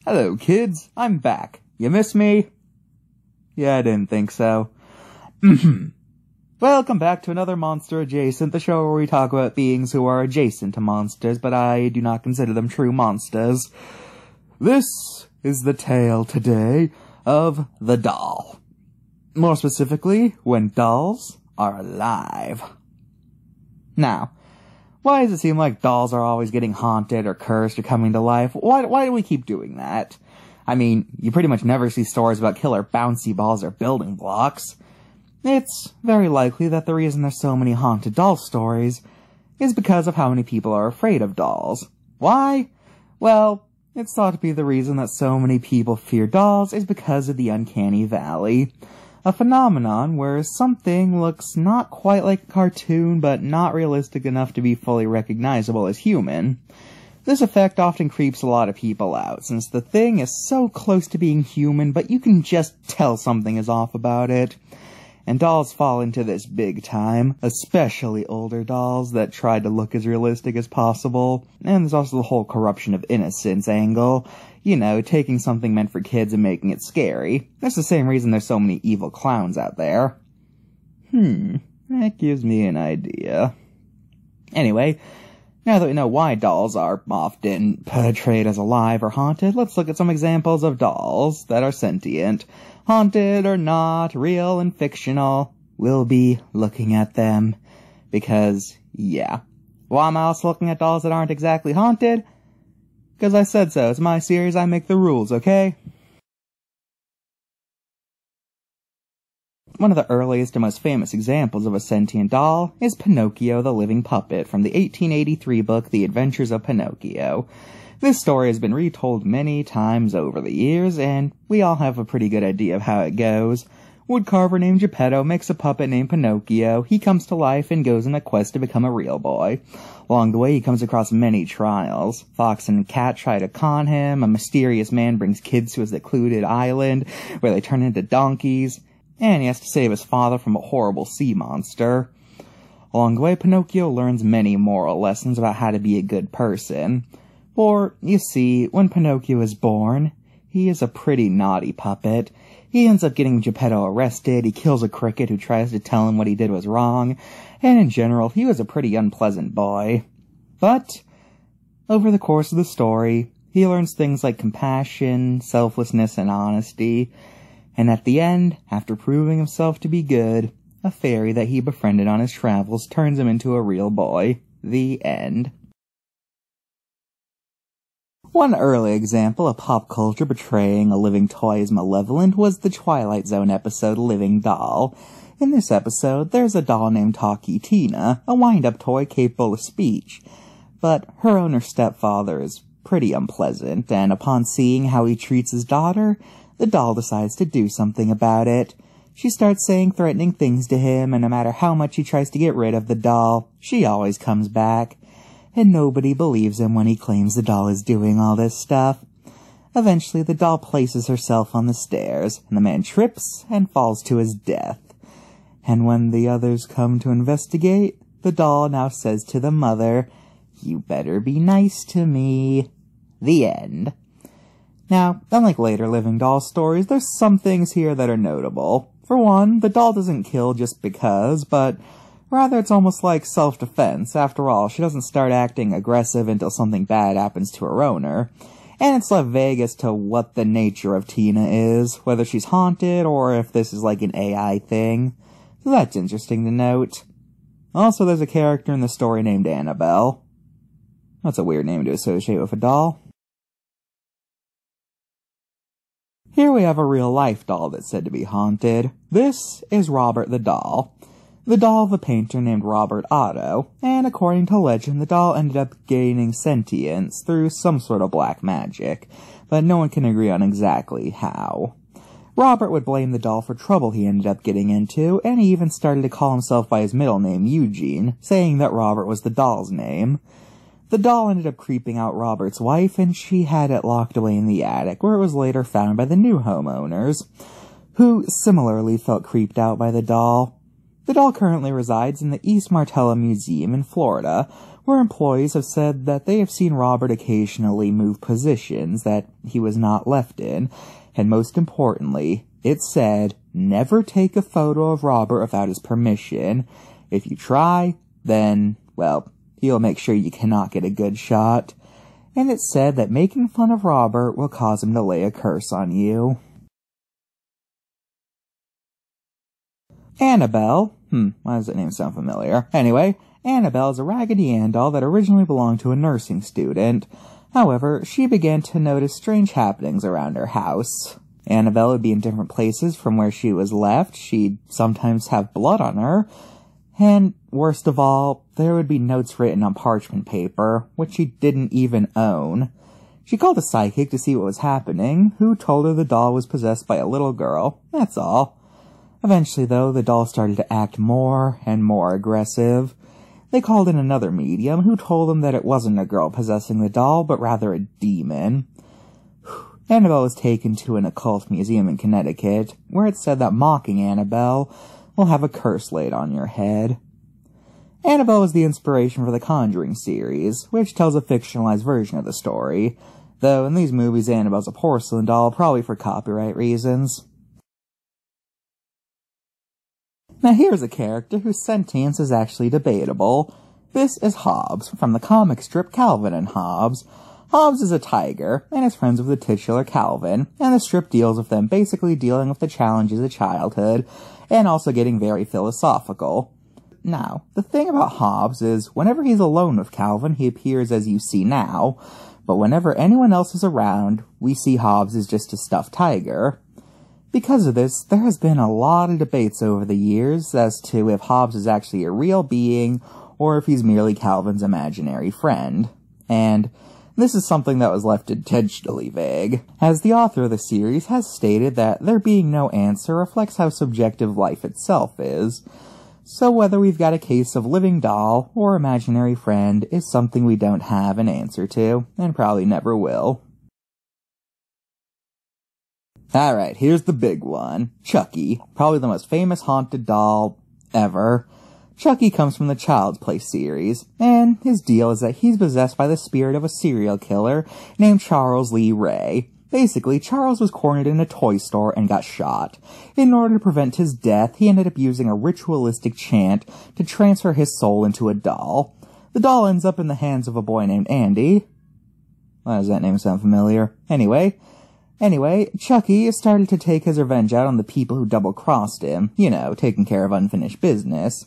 Hello, kids. I'm back. You miss me? Yeah, I didn't think so. Welcome back to another Monster Adjacent, the show where we talk about beings who are adjacent to monsters, but I do not consider them true monsters. This is the tale today of the doll. More specifically, when dolls are alive. Now, why does it seem like dolls are always getting haunted or cursed or coming to life? Why do we keep doing that? I mean, you pretty much never see stories about killer bouncy balls or building blocks. It's very likely that the reason there's so many haunted doll stories is because of how many people are afraid of dolls. Why? Well, it's thought to be the reason that so many people fear dolls is because of the uncanny valley. A phenomenon where something looks not quite like a cartoon, but not realistic enough to be fully recognizable as human. This effect often creeps a lot of people out, since the thing is so close to being human, but you can just tell something is off about it. And dolls fall into this big time, especially older dolls that try to look as realistic as possible. And there's also the whole corruption of innocence angle. You know, taking something meant for kids and making it scary. That's the same reason there's so many evil clowns out there. That gives me an idea. Anyway, now that we know why dolls are often portrayed as alive or haunted, let's look at some examples of dolls that are sentient. Haunted or not, real and fictional, we'll be looking at them. Because, yeah. Why am I also looking at dolls that aren't exactly haunted? Because I said so. It's my series, I make the rules, okay? One of the earliest and most famous examples of a sentient doll is Pinocchio the Living Puppet from the 1883 book The Adventures of Pinocchio. This story has been retold many times over the years, and we all have a pretty good idea of how it goes. Woodcarver named Geppetto makes a puppet named Pinocchio. He comes to life and goes on a quest to become a real boy. Along the way, he comes across many trials. Fox and Cat try to con him, a mysterious man brings kids to a secluded island, where they turn into donkeys, and he has to save his father from a horrible sea monster. Along the way, Pinocchio learns many moral lessons about how to be a good person. For, you see, when Pinocchio is born, he is a pretty naughty puppet. He ends up getting Geppetto arrested, he kills a cricket who tries to tell him what he did was wrong, and in general, he was a pretty unpleasant boy. But, over the course of the story, he learns things like compassion, selflessness, and honesty, and at the end, after proving himself to be good, a fairy that he befriended on his travels turns him into a real boy. The end. One early example of pop culture portraying a living toy as malevolent was the Twilight Zone episode Living Doll. In this episode, there's a doll named Talkie Tina, a wind-up toy capable of speech. But her owner's stepfather is pretty unpleasant, and upon seeing how he treats his daughter, the doll decides to do something about it. She starts saying threatening things to him, and no matter how much he tries to get rid of the doll, she always comes back. And nobody believes him when he claims the doll is doing all this stuff. Eventually, the doll places herself on the stairs, and the man trips and falls to his death. And when the others come to investigate, the doll now says to the mother, "You better be nice to me." The end. Now, unlike later living doll stories, there's some things here that are notable. For one, the doll doesn't kill just because, but rather, it's almost like self-defense. After all, she doesn't start acting aggressive until something bad happens to her owner. And it's left vague as to what the nature of Tina is, whether she's haunted or if this is like an AI thing. So that's interesting to note. Also, there's a character in the story named Annabelle. That's a weird name to associate with a doll. Here we have a real-life doll that's said to be haunted. This is Robert the Doll. The doll of a painter named Robert Otto, and according to legend, the doll ended up gaining sentience through some sort of black magic, but no one can agree on exactly how. Robert would blame the doll for trouble he ended up getting into, and he even started to call himself by his middle name, Eugene, saying that Robert was the doll's name. The doll ended up creeping out Robert's wife, and she had it locked away in the attic, where it was later found by the new homeowners, who similarly felt creeped out by the doll. The doll currently resides in the East Martella Museum in Florida, where employees have said that they have seen Robert occasionally move positions that he was not left in, and most importantly, it said, never take a photo of Robert without his permission. If you try, then, well, he'll make sure you cannot get a good shot. And it said that making fun of Robert will cause him to lay a curse on you. Annabelle. Why does that name sound familiar? Anyway, Annabelle is a Raggedy Ann doll that originally belonged to a nursing student. However, she began to notice strange happenings around her house. Annabelle would be in different places from where she was left. She'd sometimes have blood on her. And, worst of all, there would be notes written on parchment paper, which she didn't even own. She called a psychic to see what was happening, who told her the doll was possessed by a little girl. That's all. Eventually, though, the doll started to act more and more aggressive. They called in another medium, who told them that it wasn't a girl possessing the doll, but rather a demon. Annabelle was taken to an occult museum in Connecticut, where it said that mocking Annabelle will have a curse laid on your head. Annabelle was the inspiration for the Conjuring series, which tells a fictionalized version of the story, though in these movies Annabelle's a porcelain doll, probably for copyright reasons. Now here's a character whose sentience is actually debatable. This is Hobbs, from the comic strip Calvin and Hobbes. Hobbs is a tiger, and is friends with the titular Calvin, and the strip deals with them basically dealing with the challenges of childhood, and also getting very philosophical. Now, the thing about Hobbs is, whenever he's alone with Calvin, he appears as you see now, but whenever anyone else is around, we see Hobbs as just a stuffed tiger. Because of this, there has been a lot of debates over the years as to if Hobbs is actually a real being, or if he's merely Calvin's imaginary friend. And this is something that was left intentionally vague, as the author of the series has stated that there being no answer reflects how subjective life itself is. So whether we've got a case of living doll or imaginary friend is something we don't have an answer to, and probably never will. Alright, here's the big one. Chucky, probably the most famous haunted doll ever. Chucky comes from the Child's Play series, and his deal is that he's possessed by the spirit of a serial killer named Charles Lee Ray. Basically, Charles was cornered in a toy store and got shot. In order to prevent his death, he ended up using a ritualistic chant to transfer his soul into a doll. The doll ends up in the hands of a boy named Andy. Why does that name sound familiar? Anyway, Chucky started to take his revenge out on the people who double-crossed him, taking care of unfinished business.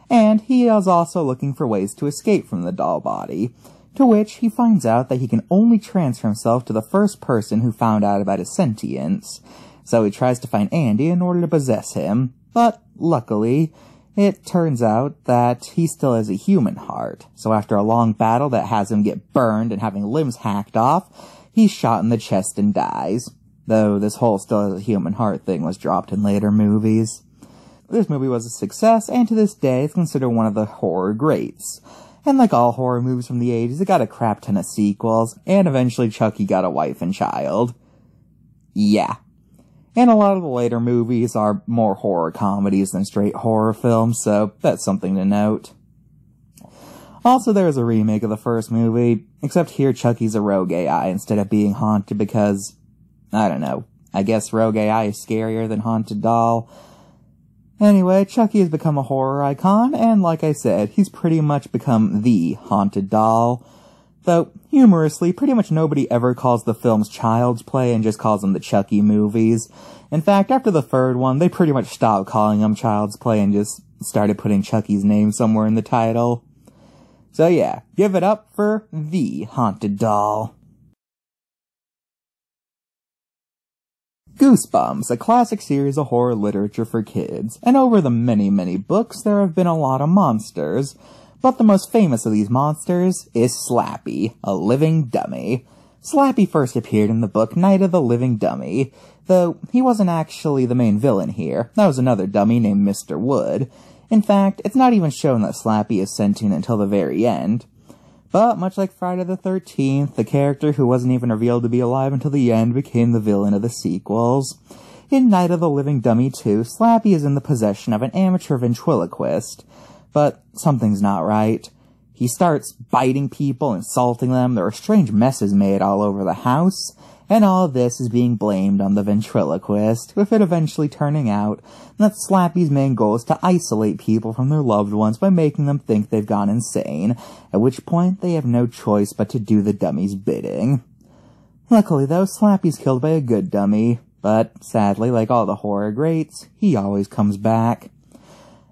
And he is also looking for ways to escape from the doll body, to which he finds out that he can only transfer himself to the first person who found out about his sentience. So he tries to find Andy in order to possess him, but luckily, it turns out that he still has a human heart. So after a long battle that has him get burned and having limbs hacked off, he's shot in the chest and dies, though this whole still has a human heart thing was dropped in later movies. This movie was a success, and to this day it's considered one of the horror greats. And like all horror movies from the 80s, it got a crap ton of sequels, and eventually Chucky got a wife and child. Yeah. And a lot of the later movies are more horror comedies than straight horror films, so that's something to note. Also, there is a remake of the first movie, except here Chucky's a rogue AI instead of being haunted because, I don't know, I guess rogue AI is scarier than haunted doll. Anyway, Chucky has become a horror icon, and like I said, he's pretty much become the haunted doll. Though, humorously, pretty much nobody ever calls the films Child's Play and just calls them the Chucky movies. In fact, after the third one, they pretty much stopped calling them Child's Play and just started putting Chucky's name somewhere in the title. So yeah, give it up for the haunted doll. Goosebumps, a classic series of horror literature for kids, and over the many, many books there have been a lot of monsters, but the most famous of these monsters is Slappy, a living dummy. Slappy first appeared in the book Night of the Living Dummy, though he wasn't actually the main villain here. That was another dummy named Mr. Wood. In fact, it's not even shown that Slappy is sentient until the very end. But, much like Friday the 13th, the character who wasn't even revealed to be alive until the end became the villain of the sequels. In Night of the Living Dummy 2, Slappy is in the possession of an amateur ventriloquist. But something's not right. He starts biting people, insulting them, there are strange messes made all over the house, and all of this is being blamed on the ventriloquist, with it eventually turning out that Slappy's main goal is to isolate people from their loved ones by making them think they've gone insane, at which point they have no choice but to do the dummy's bidding. Luckily though, Slappy's killed by a good dummy, but sadly, like all the horror greats, he always comes back.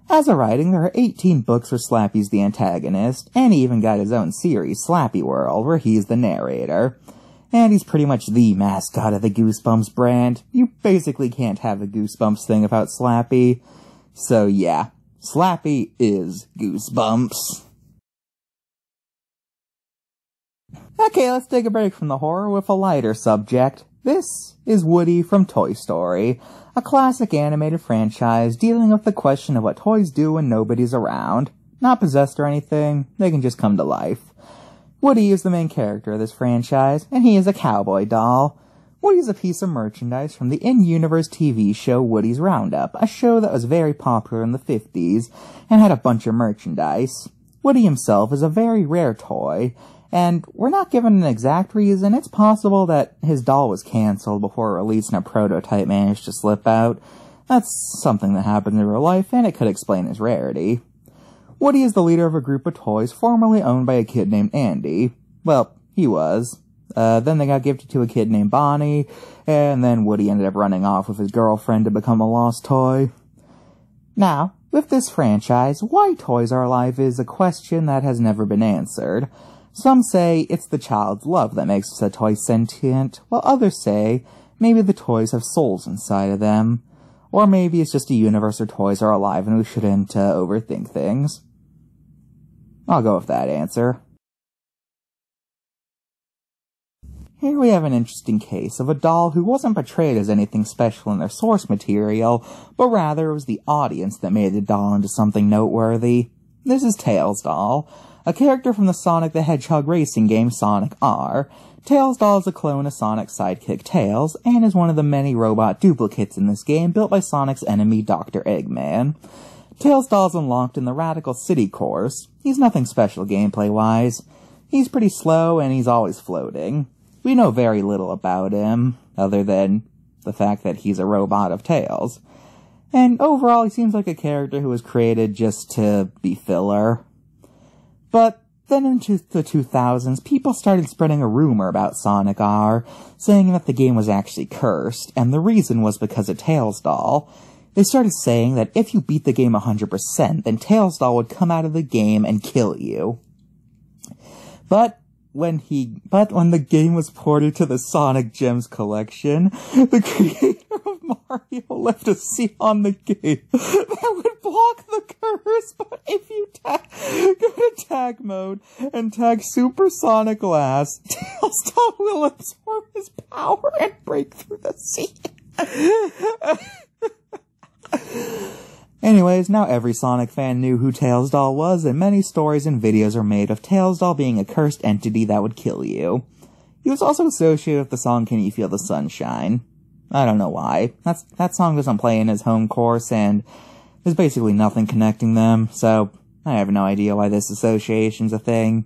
As of writing, there are 18 books where Slappy's the antagonist, and he even got his own series, Slappy World, where he's the narrator. And he's pretty much the mascot of the Goosebumps brand. You basically can't have a Goosebumps thing without Slappy. So yeah, Slappy is Goosebumps. Okay, let's take a break from the horror with a lighter subject. This is Woody from Toy Story, a classic animated franchise dealing with the question of what toys do when nobody's around. Not possessed or anything, they can just come to life. Woody is the main character of this franchise, and he is a cowboy doll. Woody is a piece of merchandise from the in-universe TV show Woody's Roundup, a show that was very popular in the 50s, and had a bunch of merchandise. Woody himself is a very rare toy, and we're not given an exact reason. It's possible that his doll was cancelled before release and a prototype managed to slip out. That's something that happened in real life, and it could explain his rarity. Woody is the leader of a group of toys formerly owned by a kid named Andy. Well, he was. Then they got gifted to a kid named Bonnie, and then Woody ended up running off with his girlfriend to become a lost toy. Now, with this franchise, why toys are alive is a question that has never been answered. Some say it's the child's love that makes a toy sentient, while others say maybe the toys have souls inside of them. Or maybe it's just a universe where toys are alive and we shouldn't overthink things. I'll go with that answer. Here we have an interesting case of a doll who wasn't portrayed as anything special in their source material, but rather it was the audience that made the doll into something noteworthy. This is Tails' doll, a character from the Sonic the Hedgehog racing game Sonic R. Tails' doll is a clone of Sonic's sidekick Tails, and is one of the many robot duplicates in this game built by Sonic's enemy Dr. Eggman. Tails' doll is unlocked in the Radical City course. He's nothing special gameplay-wise. He's pretty slow, and he's always floating. We know very little about him, other than the fact that he's a robot of Tails. And overall, he seems like a character who was created just to be filler. But then into the 2000s, people started spreading a rumor about Sonic R, saying that the game was actually cursed, and the reason was because of Tails' doll. They started saying that if you beat the game 100%, then Tails' doll would come out of the game and kill you. But when the game was ported to the Sonic Gems collection, the creator of Mario left a seal on the game that would block the curse, but if you go to tag mode and tag Supersonic Glass, Tails' doll will absorb his power and break through the seal. Anyways, now every Sonic fan knew who Tails' doll was, and many stories and videos are made of Tails' doll being a cursed entity that would kill you. He was also associated with the song Can You Feel the Sunshine? I don't know why. That song doesn't play in his home course, and there's basically nothing connecting them, so I have no idea why this association's a thing.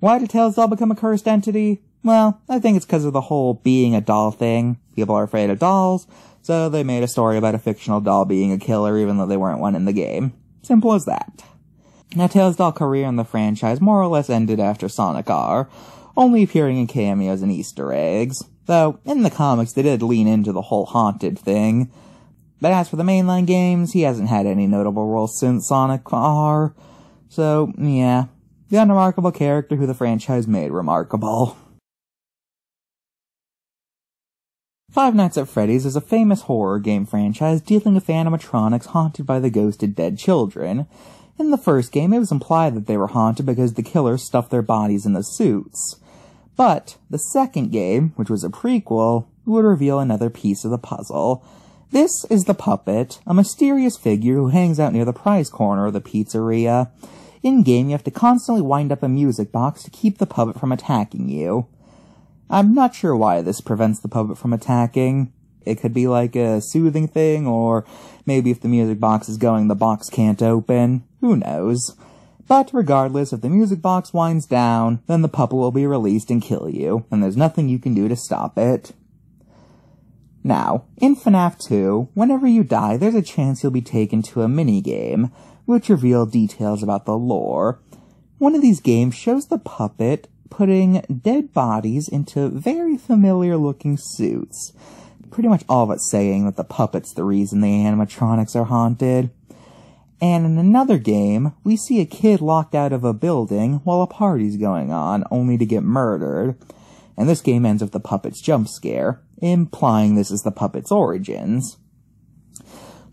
Why did Tails' doll become a cursed entity? Well, I think it's because of the whole being a doll thing. People are afraid of dolls, so they made a story about a fictional doll being a killer even though they weren't one in the game. Simple as that. Now, Tails' doll career in the franchise more or less ended after Sonic R, only appearing in cameos and Easter eggs. Though, in the comics, they did lean into the whole haunted thing. But as for the mainline games, he hasn't had any notable roles since Sonic R. So, yeah. The unremarkable character who the franchise made remarkable. Five Nights at Freddy's is a famous horror game franchise dealing with animatronics haunted by the ghost of dead children. In the first game, it was implied that they were haunted because the killers stuffed their bodies in the suits. But the second game, which was a prequel, would reveal another piece of the puzzle. This is the Puppet, a mysterious figure who hangs out near the prize corner of the pizzeria. In-game, you have to constantly wind up a music box to keep the puppet from attacking you. I'm not sure why this prevents the puppet from attacking. It could be like a soothing thing, or maybe if the music box is going, the box can't open. Who knows? But regardless, if the music box winds down, then the puppet will be released and kill you, and there's nothing you can do to stop it. Now, in FNAF 2, whenever you die, there's a chance you'll be taken to a minigame, which reveal details about the lore. One of these games shows the puppet putting dead bodies into very familiar-looking suits. Pretty much all of it's saying that the puppet's the reason the animatronics are haunted. And in another game, we see a kid locked out of a building while a party's going on, only to get murdered. And this game ends with the puppet's jump scare, implying this is the puppet's origins.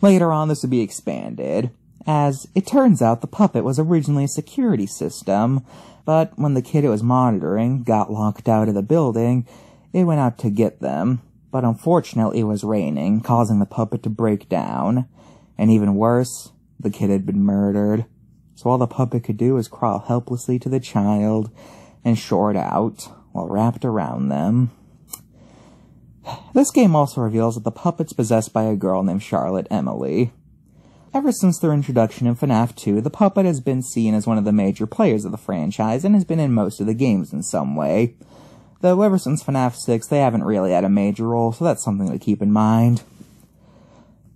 Later on, this would be expanded, as it turns out the puppet was originally a security system, but when the kid it was monitoring got locked out of the building, it went out to get them. But unfortunately, it was raining, causing the puppet to break down. And even worse, the kid had been murdered. So all the puppet could do was crawl helplessly to the child and short out while wrapped around them. This game also reveals that the puppet's possessed by a girl named Charlotte Emily. Ever since their introduction in FNAF 2, the puppet has been seen as one of the major players of the franchise and has been in most of the games in some way. Though ever since FNAF 6, they haven't really had a major role, so that's something to keep in mind.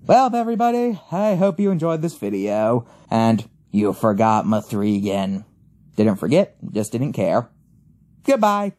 Well, everybody, I hope you enjoyed this video, and you forgot Mr.G again. Didn't forget, just didn't care. Goodbye!